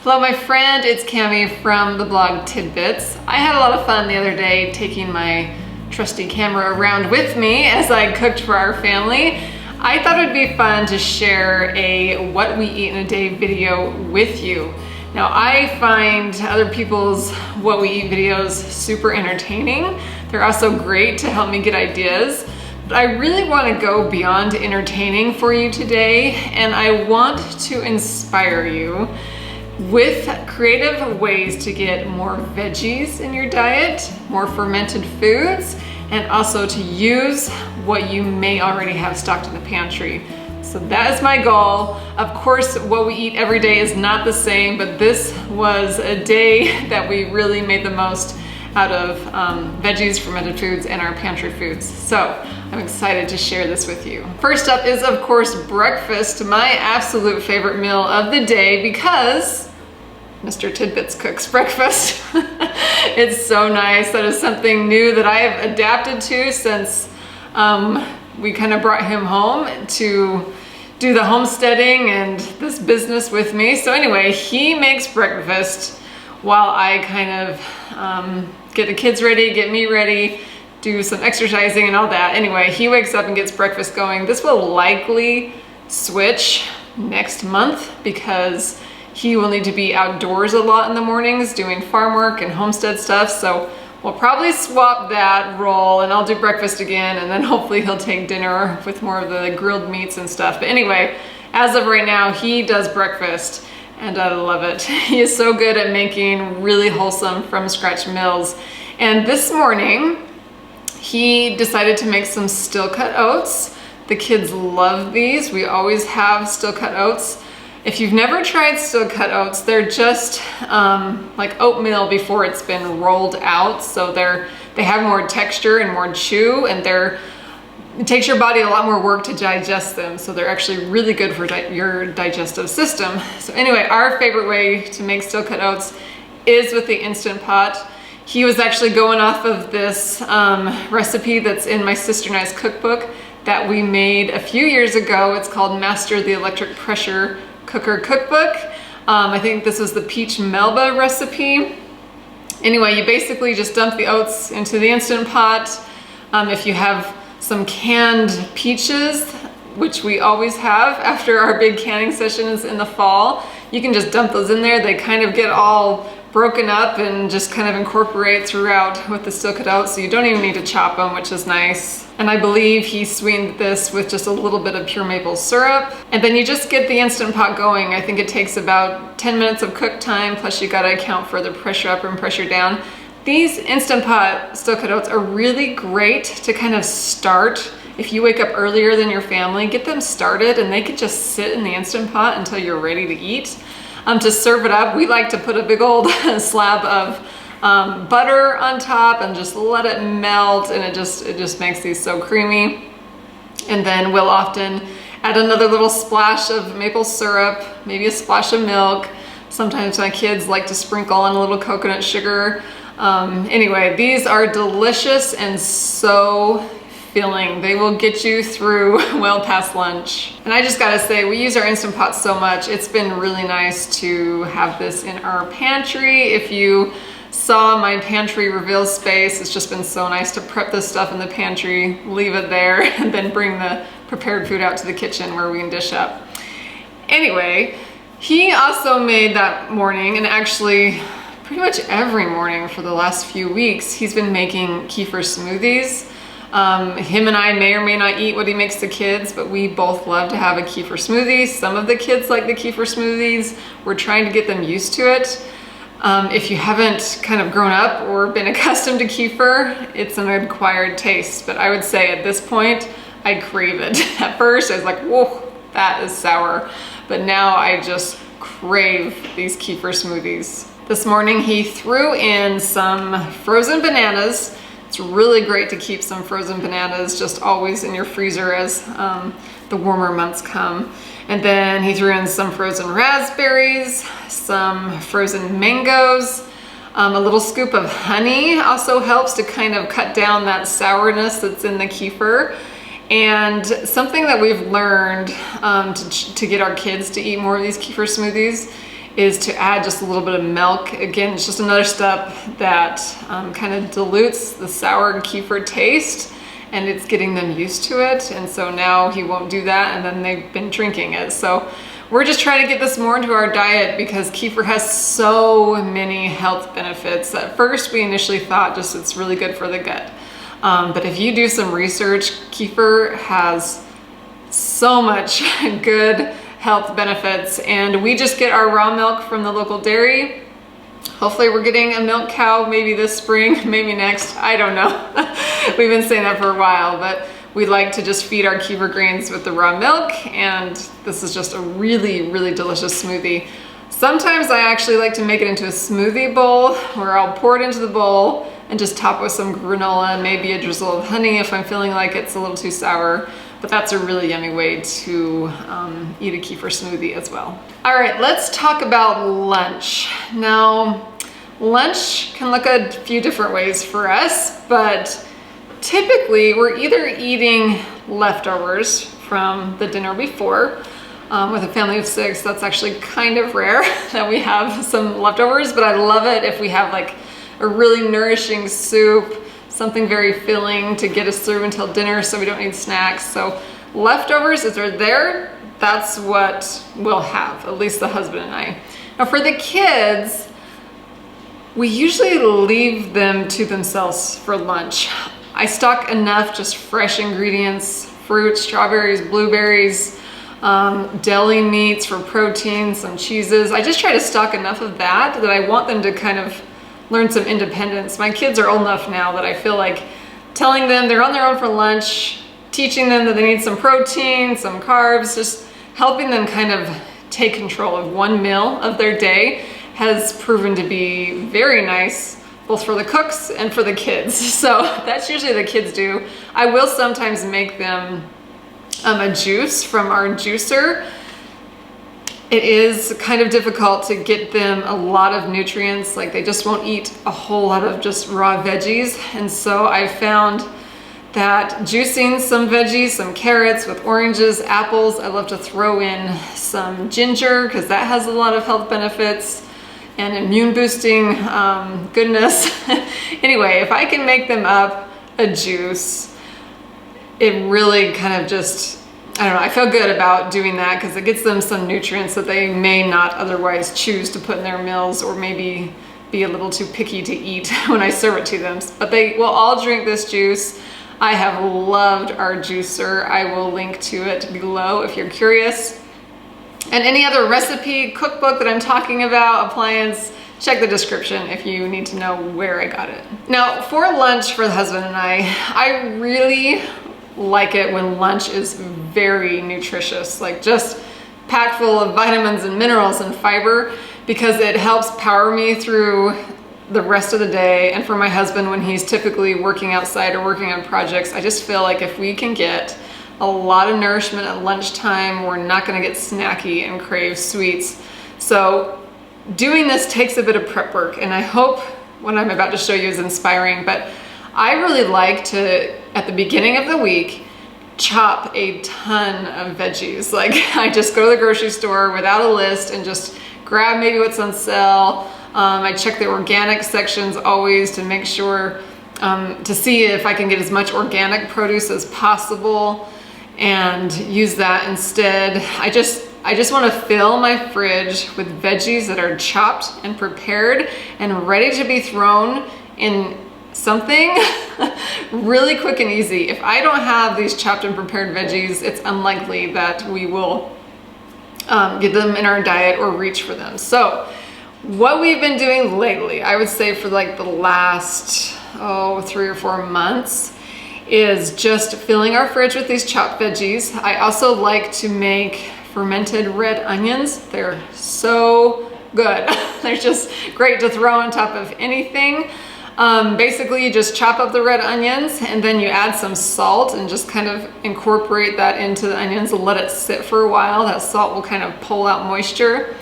Hello my friend, it's Cami from the blog Tidbits. I had a lot of fun the other day taking my trusty camera around with me as I cooked for our family. I thought it'd be fun to share a what we eat in a day video with you. Now I find other people's what we eat videos super entertaining. They're also great to help me get ideas. But I really want to go beyond entertaining for you today, and I want to inspire you with creative ways to get more veggies in your diet, more fermented foods, and also to use what you may already have stocked in the pantry. So that is my goal. Of course, what we eat every day is not the same, but this was a day that we really made the most out of veggies, fermented foods, and our pantry foods. So I'm excited to share this with you. First up is, of course, breakfast, my absolute favorite meal of the day because Mr. Tidbits cooks breakfast. It's so nice. That is something new that I have adapted to since we kind of brought him home to do the homesteading and this business with me. So anyway, he makes breakfast while I kind of get the kids ready, get me ready, do some exercising and all that. Anyway, he wakes up and gets breakfast going. This will likely switch next month because he will need to be outdoors a lot in the mornings doing farm work and homestead stuff. So we'll probably swap that role and I'll do breakfast again, and then hopefully he'll take dinner with more of the grilled meats and stuff. But anyway, as of right now, he does breakfast and I love it. He is so good at making really wholesome from scratch meals. And this morning, he decided to make some steel cut oats. The kids love these. We always have steel cut oats. If you've never tried steel cut oats, they're just like oatmeal before it's been rolled out. So they have more texture and more chew, and it takes your body a lot more work to digest them. So they're actually really good for your digestive system. So anyway, our favorite way to make steel cut oats is with the Instant Pot. He was actually going off of this recipe that's in my sister and I's cookbook that we made a few years ago. It's called Master the Electric Pressure Cooker Cookbook. I think this was the peach melba recipe. Anyway, you basically just dump the oats into the Instant Pot. If you have some canned peaches, which we always have after our big canning sessions in the fall, you can just dump those in there. They kind of get all broken up and just kind of incorporate throughout with the steel cut oats, so you don't even need to chop them, which is nice. And I believe he sweetened this with just a little bit of pure maple syrup. And then you just get the Instant Pot going. I think it takes about 10 minutes of cook time, plus you gotta account for the pressure up and pressure down. These Instant Pot steel cut oats are really great to kind of start. If you wake up earlier than your family, get them started and they could just sit in the Instant Pot until you're ready to eat. To serve it up, we like to put a big old slab of butter on top and just let it melt, and it just makes these so creamy. And then we'll often add another little splash of maple syrup, maybe a splash of milk. Sometimes my kids like to sprinkle in a little coconut sugar. Anyway, these are delicious and so filling. They will get you through well past lunch. And I just gotta say, we use our Instant Pot so much. It's been really nice to have this in our pantry. If you saw my pantry reveal space, it's just been so nice to prep this stuff in the pantry, leave it there, and then bring the prepared food out to the kitchen where we can dish up. Anyway, he also made that morning, and actually pretty much every morning for the last few weeks, he's been making kefir smoothies. Him and I may or may not eat what he makes the kids, but we both love to have a kefir smoothie. Some of the kids like the kefir smoothies. We're trying to get them used to it. If you haven't kind of grown up or been accustomed to kefir, it's an acquired taste. But I would say at this point, I crave it. At first, I was like, whoa, that is sour. But now I just crave these kefir smoothies. This morning, he threw in some frozen bananas. It's really great to keep some frozen bananas just always in your freezer as the warmer months come. And then he threw in some frozen raspberries, some frozen mangoes, a little scoop of honey also helps to kind of cut down that sourness that's in the kefir. And something that we've learned to get our kids to eat more of these kefir smoothies is to add just a little bit of milk. Again, it's just another step that kind of dilutes the sour kefir taste, and it's getting them used to it. And so now he won't do that, and then they've been drinking it. So we're just trying to get this more into our diet because kefir has so many health benefits. At first, we initially thought just it's really good for the gut. But if you do some research, kefir has so much good health benefits, and we just get our raw milk from the local dairy. Hopefully we're getting a milk cow maybe this spring, maybe next, I don't know. We've been saying that for a while, but we like to just feed our kefir grains with the raw milk, and this is just a really, really delicious smoothie. Sometimes I actually like to make it into a smoothie bowl where I'll pour it into the bowl and just top with some granola, maybe a drizzle of honey if I'm feeling like it's a little too sour. But that's a really yummy way to eat a kefir smoothie as well. All right, let's talk about lunch. Now, lunch can look a few different ways for us, but typically we're either eating leftovers from the dinner before. With a family of 6, that's actually kind of rare that we have some leftovers, but I love it if we have like a really nourishing soup, something very filling to get us through until dinner so we don't need snacks. So leftovers, if they're there, that's what we'll have, at least the husband and I. Now for the kids, we usually leave them to themselves for lunch. I stock enough just fresh ingredients, fruit, strawberries, blueberries, deli meats for protein, some cheeses. I just try to stock enough of that I want them to kind of learn some independence. My kids are old enough now that I feel like telling them they're on their own for lunch, teaching them that they need some protein, some carbs, just helping them kind of take control of one meal of their day has proven to be very nice, both for the cooks and for the kids. So that's usually the kids do. I will sometimes make them a juice from our juicer. It is kind of difficult to get them a lot of nutrients, like they just won't eat a whole lot of just raw veggies. And so I found that juicing some veggies, some carrots with oranges, apples, I love to throw in some ginger because that has a lot of health benefits and immune boosting goodness. Anyway, if I can make them up a juice, it really kind of just, I don't know, I feel good about doing that because it gets them some nutrients that they may not otherwise choose to put in their meals, or maybe be a little too picky to eat when I serve it to them. But they will all drink this juice. I have loved our juicer. I will link to it below if you're curious. And any other recipe, cookbook that I'm talking about, appliance, check the description if you need to know where I got it. Now, for lunch for the husband and I really like it when lunch is very nutritious, like just packed full of vitamins and minerals and fiber, because it helps power me through the rest of the day. And for my husband, when he's typically working outside or working on projects, I just feel like if we can get a lot of nourishment at lunchtime, we're not going to get snacky and crave sweets. So doing this takes a bit of prep work, and I hope what I'm about to show you is inspiring. But I really like to, at the beginning of the week, chop a ton of veggies. Like I just go to the grocery store without a list and just grab maybe what's on sale. I check the organic sections always to make sure, to see if I can get as much organic produce as possible and use that instead. I just want to fill my fridge with veggies that are chopped and prepared and ready to be thrown in something really quick and easy. If I don't have these chopped and prepared veggies, it's unlikely that we will get them in our diet or reach for them. So what we've been doing lately, I would say for like the last 3 or 4 months, is just filling our fridge with these chopped veggies. I also like to make fermented red onions. They're so good. They're just great to throw on top of anything. Basically you just chop up the red onions and then you add some salt and just kind of incorporate that into the onions and let it sit for a while. That salt will kind of pull out moisture.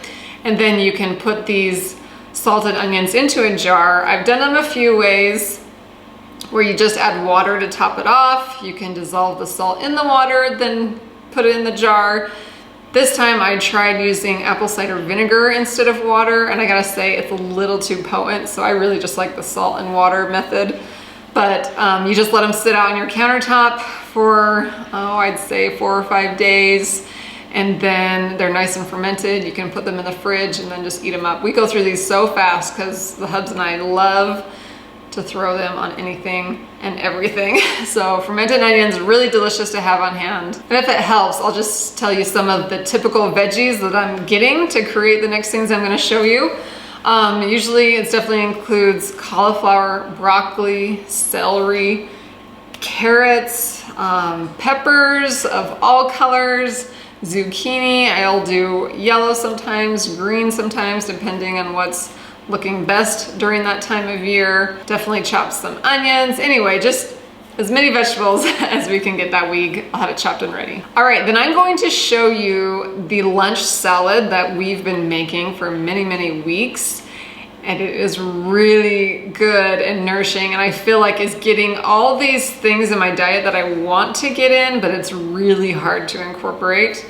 And then you can put these salted onions into a jar. I've done them a few ways, where you just add water to top it off. You can dissolve the salt in the water, then put it in the jar. This time I tried using apple cider vinegar instead of water, and I gotta say it's a little too potent, so I really just like the salt and water method. But you just let them sit out on your countertop for, I'd say 4 or 5 days, and then they're nice and fermented. You can put them in the fridge and then just eat them up. We go through these so fast because the hubs and I love to throw them on anything and everything. So fermented onions, really delicious to have on hand. And if it helps, I'll just tell you some of the typical veggies that I'm getting to create the next things I'm gonna show you. Usually it definitely includes cauliflower, broccoli, celery, carrots, peppers of all colors, zucchini. I'll do yellow sometimes, green sometimes, depending on what's looking best during that time of year. Definitely chop some onions. Anyway, just as many vegetables as we can get that week. I'll have it chopped and ready. All right, then I'm going to show you the lunch salad that we've been making for many, many weeks. And it is really good and nourishing, and I feel like it's getting all these things in my diet that I want to get in, but it's really hard to incorporate.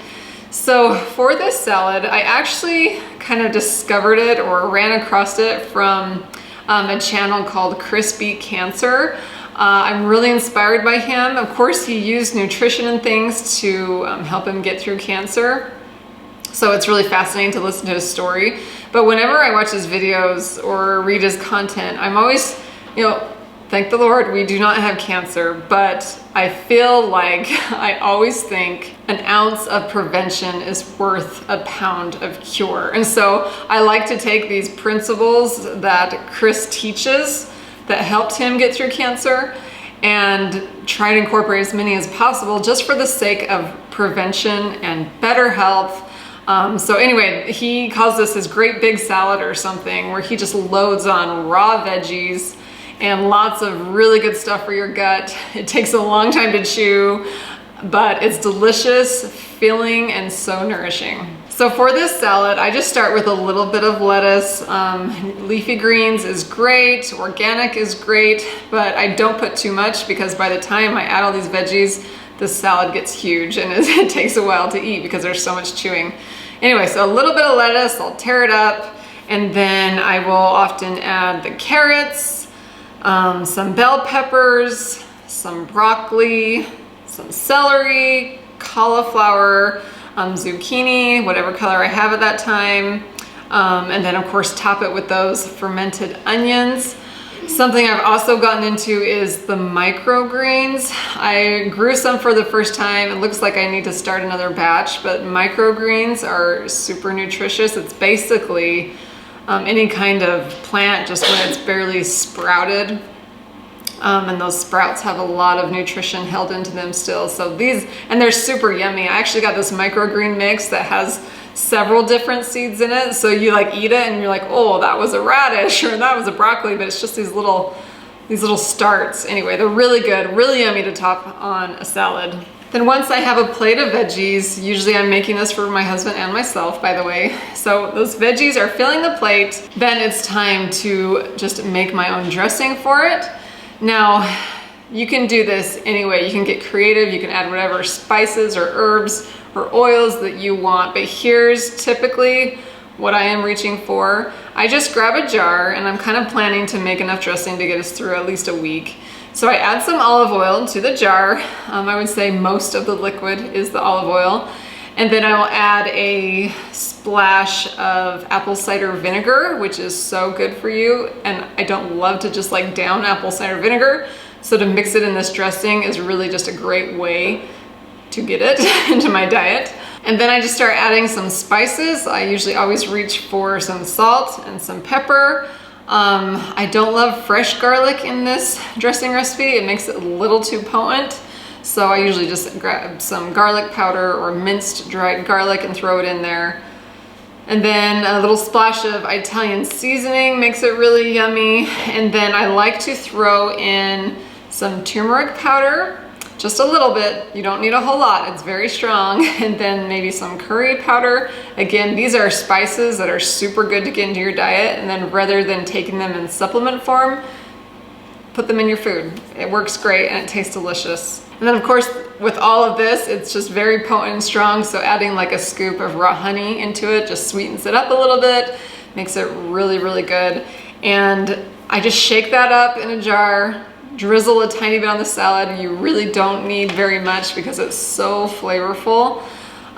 So for this salad, I actually kind of discovered it or ran across it from a channel called Crispy Cancer. I'm really inspired by him. Of course, he used nutrition and things to help him get through cancer. So it's really fascinating to listen to his story. But whenever I watch his videos or read his content, I'm always, thank the Lord, we do not have cancer, but I feel like I always think an ounce of prevention is worth a pound of cure. And so I like to take these principles that Chris teaches that helped him get through cancer and try to incorporate as many as possible just for the sake of prevention and better health. So anyway, he calls this his great big salad or something, where he just loads on raw veggies and lots of really good stuff for your gut. It takes a long time to chew, but it's delicious, filling, and so nourishing. So for this salad, I just start with a little bit of lettuce. Leafy greens is great, organic is great, but I don't put too much because by the time I add all these veggies, this salad gets huge and it takes a while to eat because there's so much chewing. Anyway, so a little bit of lettuce, I'll tear it up, and then I will often add the carrots, some bell peppers, some broccoli, some celery, cauliflower, zucchini, whatever color I have at that time. And then of course top it with those fermented onions. Something I've also gotten into is the microgreens. I grew some for the first time. It looks like I need to start another batch, but microgreens are super nutritious. It's basically any kind of plant just when it's barely sprouted. And those sprouts have a lot of nutrition held into them still. So these, and they're super yummy. I actually got this microgreen mix that has several different seeds in it. So you like eat it and you're like, oh, that was a radish or that was a broccoli, but it's just these little starts. Anyway, they're really good, really yummy to top on a salad. Then once I have a plate of veggies, usually I'm making this for my husband and myself, by the way. So those veggies are filling the plate. Then it's time to just make my own dressing for it. Now, you can do this anyway. You can get creative. You can add whatever spices or herbs or oils that you want. But here's typically what I am reaching for. I just grab a jar, and I'm kind of planning to make enough dressing to get us through at least a week. So I add some olive oil to the jar. I would say most of the liquid is the olive oil. And then I will add a splash of apple cider vinegar, which is so good for you. And I don't love to just like down apple cider vinegar. So to mix it in this dressing is really just a great way to get it into my diet. And then I just start adding some spices. I usually always reach for some salt and some pepper. I don't love fresh garlic in this dressing recipe. It makes it a little too potent. So I usually just grab some garlic powder or minced dried garlic and throw it in there. And then a little splash of Italian seasoning makes it really yummy. And then I like to throw in some turmeric powder, just a little bit. You don't need a whole lot, it's very strong. And then maybe some curry powder. Again, these are spices that are super good to get into your diet. And then rather than taking them in supplement form, put them in your food. It works great and it tastes delicious. And then of course, with all of this, it's just very potent and strong. So adding like a scoop of raw honey into it just sweetens it up a little bit, makes it really, really good. And I just shake that up in a jar, drizzle a tiny bit on the salad. You really don't need very much because it's so flavorful.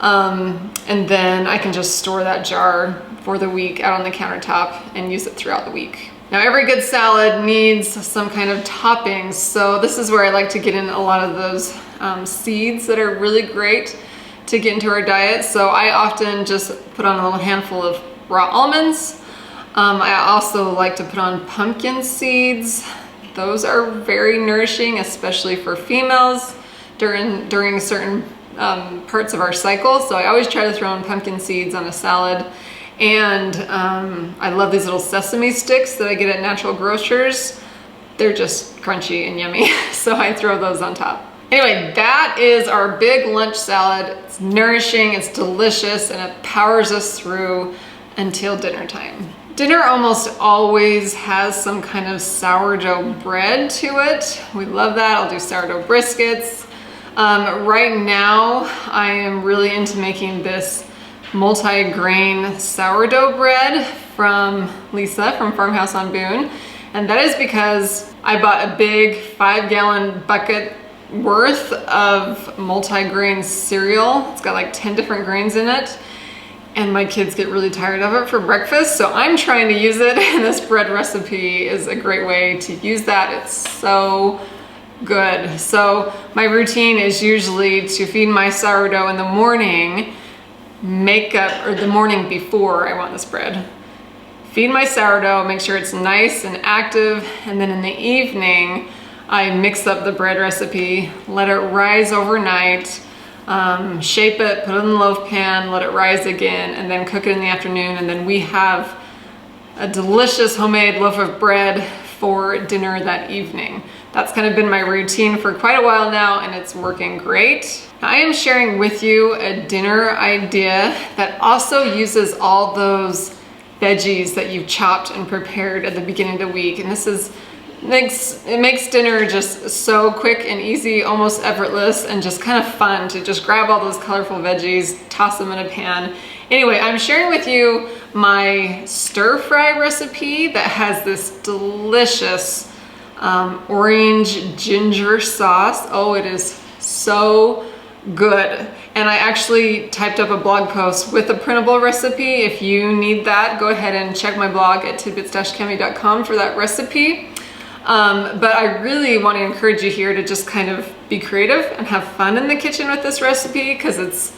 And then I can just store that jar for the week out on the countertop and use it throughout the week. Now, every good salad needs some kind of toppings. So this is where I like to get in a lot of those seeds that are really great to get into our diet. So I often just put on a little handful of raw almonds. I also like to put on pumpkin seeds. Those are very nourishing, especially for females during certain parts of our cycle. So I always try to throw in pumpkin seeds on a salad. And I love these little sesame sticks that I get at Natural Grocers. They're just crunchy and yummy, so I throw those on top. Anyway, that is our big lunch salad. It's nourishing, it's delicious, and it powers us through until dinner time. Dinner almost always has some kind of sourdough bread to it. We love that. I'll do sourdough briskets. Right now, I am really into making this multi-grain sourdough bread from Lisa from Farmhouse on Boone. And that is because I bought a big 5-gallon bucket worth of multi-grain cereal. It's got like 10 different grains in it. And my kids get really tired of it for breakfast. So I'm trying to use it. And this bread recipe is a great way to use that. It's so good. So my routine is usually to feed my sourdough in the morning, or the morning before I want this bread. Feed my sourdough, make sure it's nice and active, and then in the evening, I mix up the bread recipe, let it rise overnight, shape it, put it in the loaf pan, let it rise again, and then cook it in the afternoon, and then we have a delicious homemade loaf of bread for dinner that evening. That's kind of been my routine for quite a while now, and it's working great. I am sharing with you a dinner idea that also uses all those veggies that you've chopped and prepared at the beginning of the week. And this makes dinner just so quick and easy, almost effortless, and just kind of fun to just grab all those colorful veggies, toss them in a pan. Anyway, I'm sharing with you my stir fry recipe that has this delicious orange ginger sauce. Oh, it is so good. And I actually typed up a blog post with a printable recipe. If you need that, go ahead and check my blog at tidbits-cami.com for that recipe. But I really want to encourage you here to just kind of be creative and have fun in the kitchen with this recipe, because it's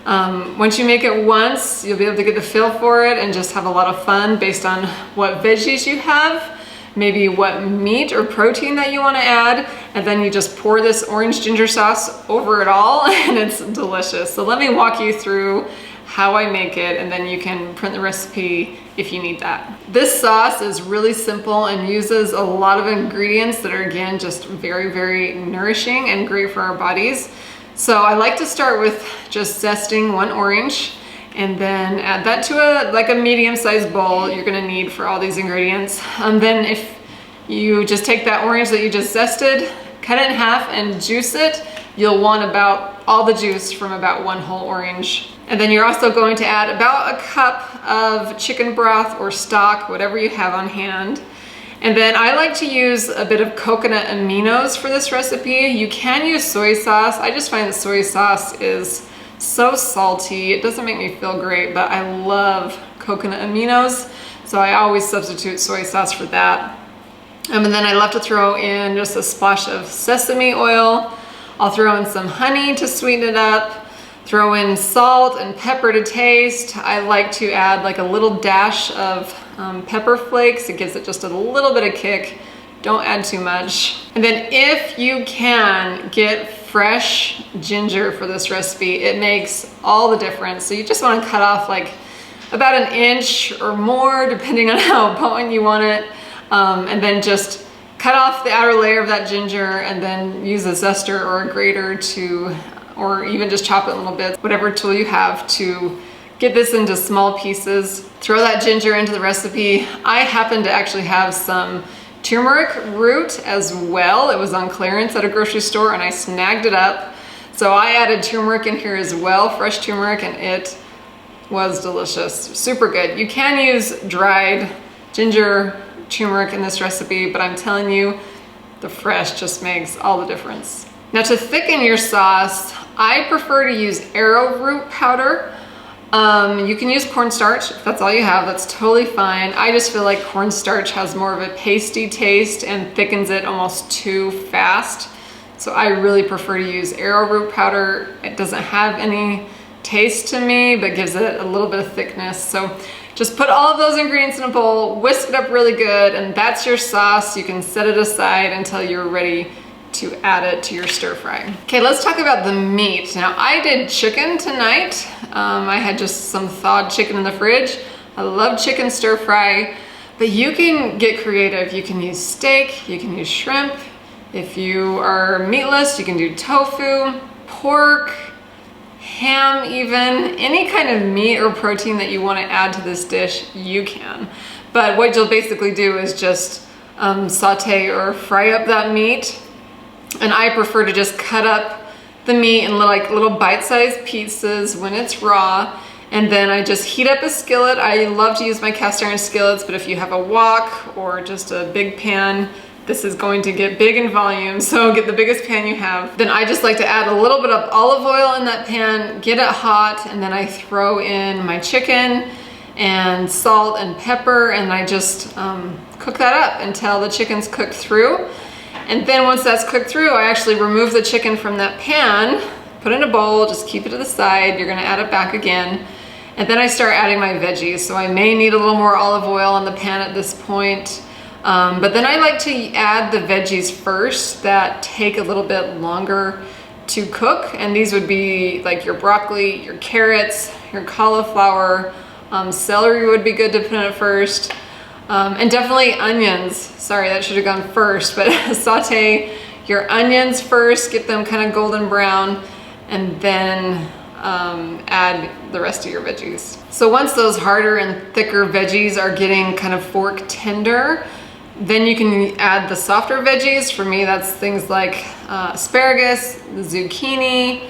once you make it once, you'll be able to get the feel for it and just have a lot of fun based on what veggies you have, maybe what meat or protein that you want to add, and then you just pour this orange ginger sauce over it all, and it's delicious. So let me walk you through how I make it, and then you can print the recipe if you need that. This sauce is really simple and uses a lot of ingredients that are, again, just very, very nourishing and great for our bodies. So I like to start with just zesting one orange, and then add that to a medium-sized bowl you're gonna need for all these ingredients. Then if you just take that orange that you just zested, cut it in half and juice it, you'll want about all the juice from about one whole orange. And then you're also going to add about a cup of chicken broth or stock, whatever you have on hand. And then I like to use a bit of coconut aminos for this recipe. You can use soy sauce. I just find that soy sauce is so salty. It doesn't make me feel great, but I love coconut aminos, so I always substitute soy sauce for that. And then I love to throw in just a splash of sesame oil. I'll throw in some honey to sweeten it up, throw in salt and pepper to taste. I like to add like a little dash of pepper flakes. It gives it just a little bit of kick. Don't add too much. And then if you can get fresh ginger for this recipe, it makes all the difference. So you just want to cut off like about an inch or more, depending on how potent you want it. And then just cut off the outer layer of that ginger, and then use a zester or a grater or even just chop it in little bits, whatever tool you have, to get this into small pieces. Throw that ginger into the recipe. I happen to actually have some turmeric root as well. It was on clearance at a grocery store and I snagged it up. So I added turmeric in here as well, fresh turmeric, and it was delicious, super good. You can use dried ginger turmeric in this recipe, but I'm telling you, the fresh just makes all the difference. Now to thicken your sauce, I prefer to use arrowroot powder. You can use cornstarch if that's all you have, that's totally fine. I just feel like cornstarch has more of a pasty taste and thickens it almost too fast. So I really prefer to use arrowroot powder. It doesn't have any taste to me, but gives it a little bit of thickness. So just put all of those ingredients in a bowl, whisk it up really good, and that's your sauce. You can set it aside until you're ready to add it to your stir fry. Okay, let's talk about the meat. Now I did chicken tonight. I had just some thawed chicken in the fridge. I love chicken stir fry, but you can get creative. You can use steak, you can use shrimp. If you are meatless, you can do tofu, pork, ham even, any kind of meat or protein that you want to add to this dish, you can. But what you'll basically do is just saute or fry up that meat. And I prefer to just cut up the meat in like little bite-sized pieces when it's raw. And then I just heat up a skillet. I love to use my cast iron skillets, but if you have a wok or just a big pan, this is going to get big in volume, so get the biggest pan you have. Then I just like to add a little bit of olive oil in that pan, get it hot, and then I throw in my chicken and salt and pepper, and I just cook that up until the chicken's cooked through. And then once that's cooked through, I actually remove the chicken from that pan, put it in a bowl, just keep it to the side. You're gonna add it back again. And then I start adding my veggies. So I may need a little more olive oil in the pan at this point. But then I like to add the veggies first that take a little bit longer to cook. And these would be like your broccoli, your carrots, your cauliflower, celery would be good to put in it first. And definitely onions. Sorry, that should have gone first, but saute your onions first, get them kind of golden brown, and then add the rest of your veggies. So once those harder and thicker veggies are getting kind of fork tender, then you can add the softer veggies. For me, that's things like asparagus, the zucchini,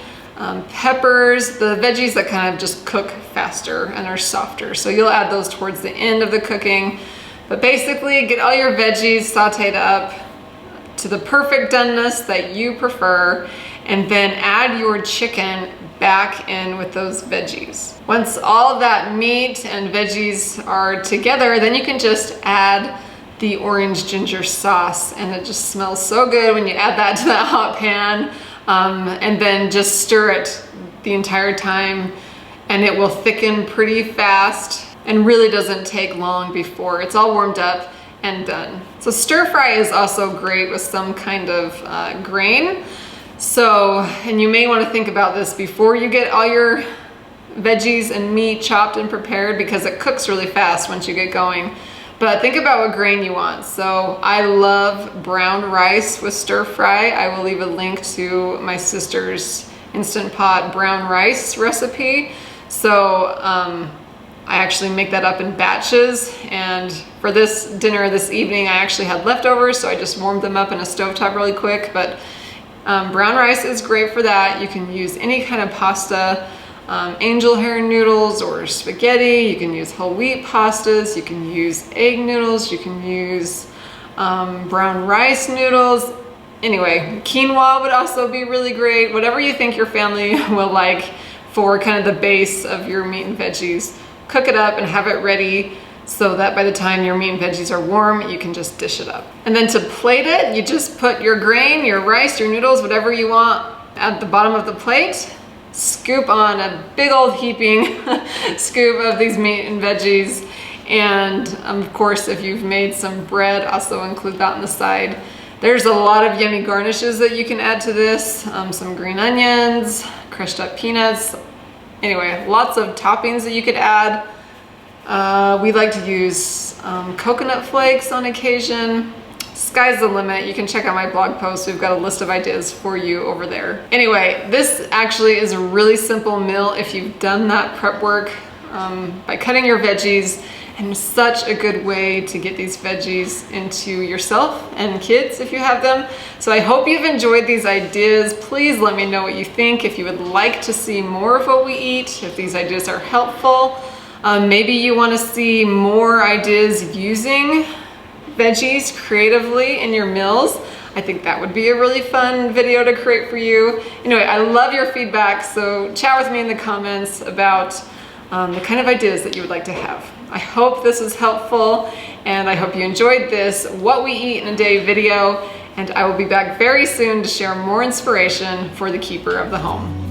peppers, the veggies that kind of just cook faster and are softer. So you'll add those towards the end of the cooking. But basically, get all your veggies sauteed up to the perfect doneness that you prefer, and then add your chicken back in with those veggies. Once all of that meat and veggies are together, then you can just add the orange ginger sauce, and it just smells so good when you add that to that hot pan, and then just stir it the entire time, and it will thicken pretty fast and really doesn't take long before it's all warmed up and done. So stir fry is also great with some kind of grain. So, and you may want to think about this before you get all your veggies and meat chopped and prepared, because it cooks really fast once you get going. But think about what grain you want. So I love brown rice with stir fry. I will leave a link to my sister's Instant Pot brown rice recipe. So I actually make that up in batches, and for this dinner this evening I actually had leftovers, so I just warmed them up in a stovetop really quick. But brown rice is great for that. You can use any kind of pasta, angel hair noodles or spaghetti. You can use whole wheat pastas, you can use egg noodles, you can use brown rice noodles. Anyway, quinoa would also be really great. Whatever you think your family will like for kind of the base of your meat and veggies. Cook it up and have it ready so that by the time your meat and veggies are warm, you can just dish it up. And then to plate it, you just put your grain, your rice, your noodles, whatever you want at the bottom of the plate. Scoop on a big old heaping scoop of these meat and veggies. And of course, if you've made some bread, also include that on the side. There's a lot of yummy garnishes that you can add to this. Some green onions, crushed up peanuts. Anyway, lots of toppings that you could add. We like to use coconut flakes on occasion. Sky's the limit. You can check out my blog post. We've got a list of ideas for you over there. Anyway, this actually is a really simple meal if you've done that prep work by cutting your veggies and such a good way to get these veggies into yourself and kids if you have them. So I hope you've enjoyed these ideas. Please let me know what you think, if you would like to see more of what we eat, if these ideas are helpful. Maybe you want to see more ideas using veggies creatively in your meals. I think that would be a really fun video to create for you. Anyway, I love your feedback, so chat with me in the comments about the kind of ideas that you would like to have. I hope this was helpful, and I hope you enjoyed this What We Eat in a Day video, and I will be back very soon to share more inspiration for the keeper of the home.